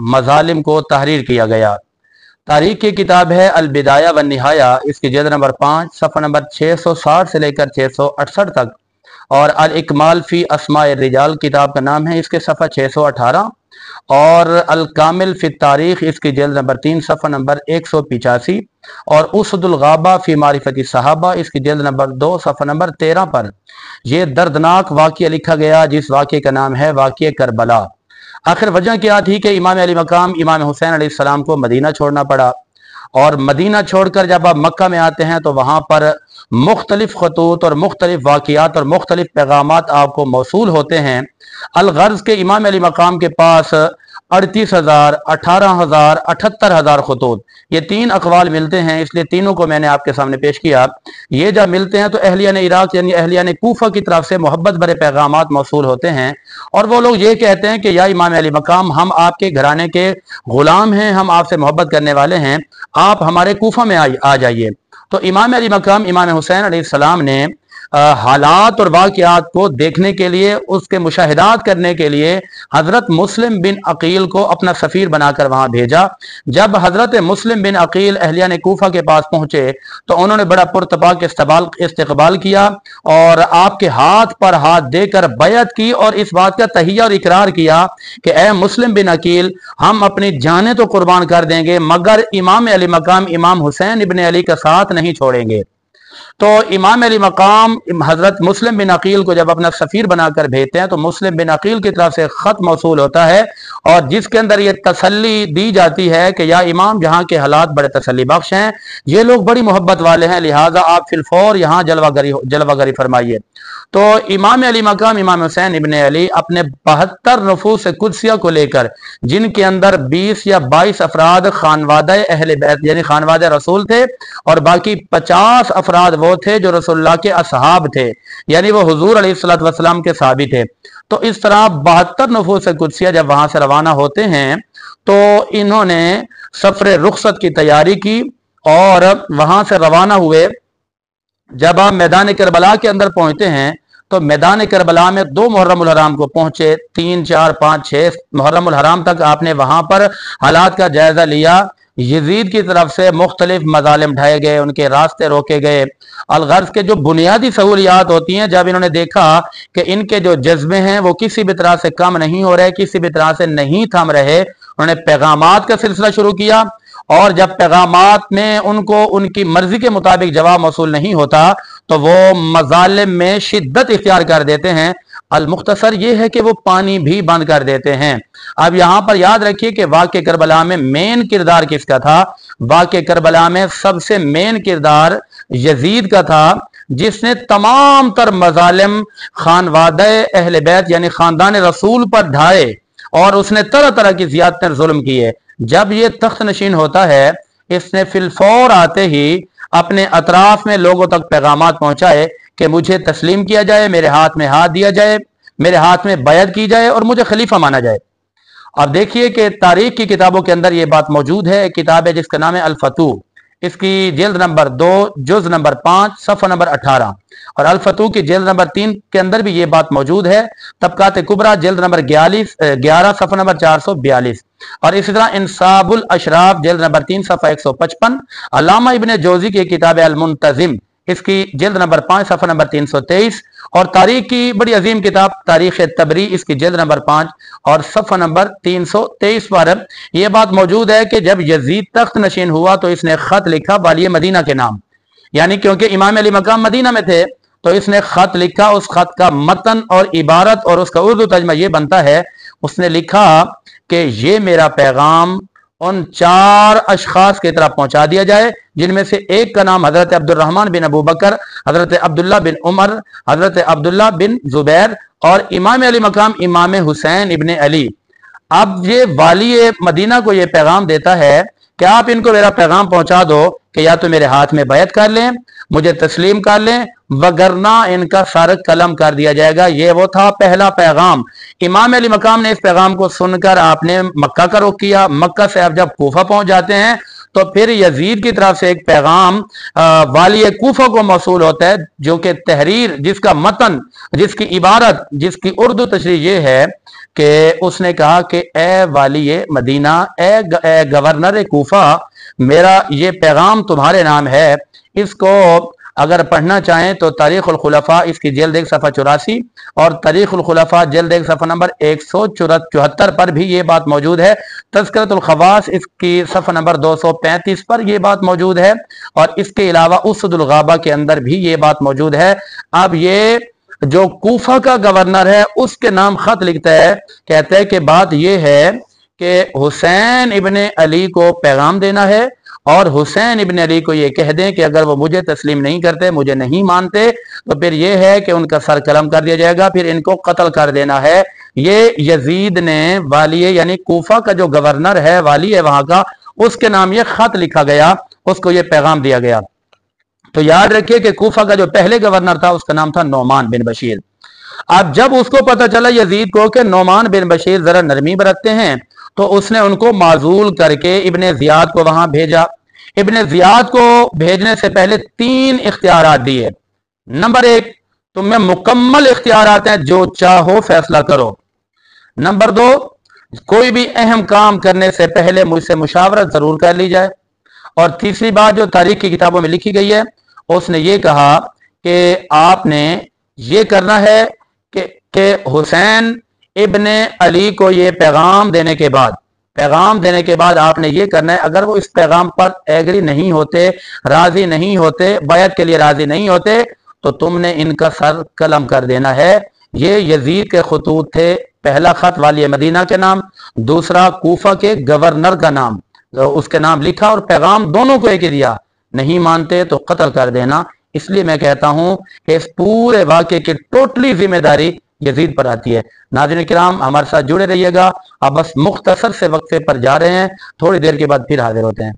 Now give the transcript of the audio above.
मजालिम को तहरीर किया गया। तारीख की किताब है अल-बिदाया व निहाया, इसकी जिल्द नंबर 5 सफ़ा नंबर 660 से लेकर 668 तक। और अल-इकमाल फ़ी अस्माए रिजाल किताब का नाम है, इसके सफ़ा 618। और अल-कामिल फ़ी तारीख़, इसकी जिल्द नंबर 3 सफ़ा नंबर 185। और उसदुल गाबा फ़ी मारिफ़ती सहाबा, इसकी जिल्द नंबर 2 सफ़ा नंबर 13 पर यह दर्दनाक वाक़या लिखा गया, जिस वाक़े का नाम है वाक़या करबला। आखिर वजह क्या थी कि इमाम अली मकाम इमाम हुसैन अलैहिस्सलाम को मदीना छोड़ना पड़ा। और मदीना छोड़कर जब आप मक्का में आते हैं तो वहाँ पर मुख्तलिफ खतूत और मुख्तलिफ वाक़ियात और मुख्तलिफ पैगामात आपको मौसूल होते हैं। अलगर्ज़ के इमाम अली मकाम के पास 38,000, 18,000, 78,000 खतूत, ये 3 अक़वाल मिलते हैं, इसलिए तीनों को मैंने आपके सामने पेश किया। ये जब मिलते हैं तो अहलियान इराक़ यानी अहलियान कूफा की तरफ से मोहब्बत भरे पैगामात मौसूल होते हैं। और वो लोग ये कहते हैं कि या इमाम अली मकाम, हम आपके घराने के ग़ुलाम हैं, हम आपसे मोहब्बत करने वाले हैं, आप हमारे कूफा में आ जाइए। तो इमाम अली मकाम इमाम हुसैन अलैहिस्सलाम ने हालात और वाक़ियात को देखने के लिए, उसके मुशाहिदात करने के लिए हज़रत मुस्लिम बिन अकील को अपना सफ़ीर बनाकर वहाँ भेजा। जब हज़रत मुस्लिम बिन अकील अहलियान कूफा के पास पहुँचे तो उन्होंने बड़ा पुरतबाक इस्तकबाल किया और आपके हाथ पर हाथ देकर बैअत की और इस बात का तहिया और इकरार किया कि ए मुस्लिम बिन अकील, हम अपनी जानें तो कुर्बान कर देंगे मगर इमाम अली मकाम इमाम हुसैन इब्न अली का साथ नहीं छोड़ेंगे। तो इमाम अली मकाम हज़रत मुस्लिम बिन अकील को जब अपना सफ़ीर बनाकर भेजते हैं तो मुस्लिम बिन अकील की तरफ से ख़त मौसूल होता है और जिसके अंदर ये तसल्ली दी जाती है कि या इमाम, जहाँ के हालात बड़े तसल्ली बख्श हैं, ये लोग बड़ी मोहब्बत वाले हैं, लिहाजा आप फिलफौर यहाँ जलवागरी फरमाइए। तो इमाम अली मकाम इमाम हुसैन इब्न अली अपने 72 नफूस कुदसिया को लेकर, जिनके अंदर 20 या 22 अफराद खानवादा अहले बैत यानी खानवादा रसूल थे और बाकी 50 अफराद वो थे जो रसूलुल्लाह के असहाब थे, यानी वो हुजूर अलैहिस्सलातु वस्सलाम के साहबी थे। तो इस तरह 72 नफूस कुदसिया जब वहां से रवाना होते हैं तो इन्होंने सफर रुखसत की तैयारी की और वहां से रवाना हुए। जब आप मैदान करबला के अंदर पहुंचते हैं तो मैदान करबला में 2 मुहर्रमुल हराम को पहुंचे, 3, 4, 5, 6 मुहर्रमुल हराम तक आपने वहां पर हालात का जायजा लिया। यजीद की तरफ से मुख्तलिफ मजालिम ढाए गए, उनके रास्ते रोके गए। अलगर्ज के जो बुनियादी सहूलियात होती हैं, जब इन्होंने देखा कि इनके जो जज्बे हैं वो किसी भी तरह से कम नहीं हो रहे, किसी भी तरह से नहीं थम रहे, उन्होंने पैगामात का सिलसिला शुरू किया। और जब पैगामात में उनको उनकी मर्जी के मुताबिक जवाब मौसूल नहीं होता तो वो मजालिम में शिद्दत इख्तियार कर देते हैं। अल-मुख्तसर ये है कि वो पानी भी बंद कर देते हैं। अब यहां पर याद रखिए कि वाक़े करबला में मेन किरदार किसका था? वाक़े करबला में सबसे मेन किरदार यजीद का था, जिसने तमाम तर मजालिम खानवादा अहले बैत यानी खानदान रसूल पर ढाए और उसने तरह तरह की ज़ियादतें जुल्म किए। जब ये तख्त नशीन होता है, इसने फिलफौर आते ही अपने अतराफ में लोगों तक पैगामात पहुंचाए कि मुझे तस्लीम किया जाए, मेरे हाथ में हाथ दिया जाए, मेरे हाथ में बैअत की जाए और मुझे खलीफा माना जाए। अब देखिए कि तारीख की किताबों के अंदर ये बात मौजूद है। किताब है जिसका नाम है अल-फतूह, इसकी जिल्द नंबर 2 जुज नंबर 5 सफ़ा नंबर 18 और अल-फतूह की जिल्द नंबर 3 के अंदर भी ये बात मौजूद है। तबकात कुबरा जिल्द नंबर 11 सफ़ा नंबर 442 और इसी तरह इंसाबुल अशराफ जिल्द नंबर 3 सफ़ा 155। अल्लामा इब्ने जौज़ी की किताब अल-मुंतज़िम, इसकी जिल्द नंबर 5 सफ़ा नंबर 323 और तारीख की बड़ी अजीम किताब तारीख तबरी, इसकी जिल्द नंबर 5 और सफ़ा नंबर 323 पर यह बात मौजूद है कि जब यजीद तख्त नशीन हुआ तो इसने खत लिखा वाली मदीना के नाम, यानी क्योंकि इमाम अली मकाम मदीना में थे तो इसने खत लिखा। उस खत का मतन और इबारत और उसका उर्दू तर्जमा ये बनता है, उसने लिखा कि ये मेरा पैगाम उन 4 अशखास की तरफ पहुंचा दिया जाए, जिनमें से एक का नाम हजरत अब्दुर्रहमान बिन अबू बकर, हजरत अब्दुल्ला बिन उमर, हजरत अब्दुल्ला बिन जुबैर और इमाम अली मकाम इमाम हुसैन इब्न अली। अब ये वाली मदीना को ये पैगाम देता है कि आप इनको मेरा पैगाम पहुंचा दो कि या तो मेरे हाथ में बैत कर लें, मुझे तस्लीम कर लें, वगरना इनका सर कलम कर दिया जाएगा। ये वो था पहला पैगाम। इमाम अली मकाम ने इस पैगाम को सुनकर आपने मक्का का रुख किया। मक्का से आप जब कूफा पहुंच जाते हैं तो फिर यजीद की तरफ से एक पैगाम वाली कूफा को मौसूल होता है, जो कि तहरीर, जिसका मतन, जिसकी इबारत, जिसकी उर्दू तशरीह ये है कि उसने कहा कि ए वाली मदीना, ए गवर्नर कूफा, मेरा ये पैगाम तुम्हारे नाम है। इसको अगर पढ़ना चाहें तो तारीखुल खुलफा, इसकी जल्द 1 सफ़ा 84 और तारीखुल खुलफा जल्द 1 सफ़ा नंबर 174 पर भी ये बात मौजूद है। तज़किरतुल खवास इसकी सफ़ा नंबर 235 पर ये बात मौजूद है और इसके अलावा उसदुल गाबा के अंदर भी ये बात मौजूद है। अब ये जो कूफा का गवर्नर है उसके नाम खत लिखता है, कहता है कि बात यह है कि हुसैन इब्ने अली को पैगाम देना है और हुसैन इब्ने अली को ये कह दें कि अगर वो मुझे तस्लीम नहीं करते, मुझे नहीं मानते, तो फिर ये है कि उनका सर कलम कर दिया जाएगा, फिर इनको कत्ल कर देना है। ये यजीद ने वाली यानी कूफा का जो गवर्नर है, वाली है वहां का, उसके नाम ये खत लिखा गया, उसको ये पैगाम दिया गया। तो याद रखिए कि कूफा का जो पहले गवर्नर था उसका नाम था नोमान बिन बशीर। अब जब उसको पता चला यजीद को कि नोमान बिन बशीर जरा नरमी बरतते हैं, तो उसने उनको माजूल करके इब्ने जियाद को वहां भेजा। इब्ने जियाद को भेजने से पहले 3 इख्तियारात दिए। नंबर 1, तुम्हें मुकम्मल इख्तियारात हैं, जो चाहो फैसला करो। नंबर 2, कोई भी अहम काम करने से पहले मुझसे मुशावरत जरूर कर ली जाए। और तीसरी बात जो तारीख की किताबों में लिखी गई है, उसने ये कहा कि आपने ये करना है कि हुसैन इब्ने अली को ये पैगाम देने के बाद आपने ये करना है, अगर वो इस पैगाम पर एग्री नहीं होते, राजी नहीं होते, बैत के लिए राजी नहीं होते, तो तुमने इनका सर कलम कर देना है। ये यजीद के खतूत थे, पहला खत वाली मदीना के नाम, दूसरा कूफा के गवर्नर का नाम, तो उसके नाम लिखा और पैगाम दोनों को एक ही दिया, नहीं मानते तो कत्ल कर देना। इसलिए मैं कहता हूं कि इस पूरे वाक़े की टोटली जिम्मेदारी यजीद पर आती है। नाज़रीन किराम, हमारे साथ जुड़े रहिएगा। अब बस मुख्तसर से वक्फे पर जा रहे हैं, थोड़ी देर के बाद फिर हाजिर होते हैं।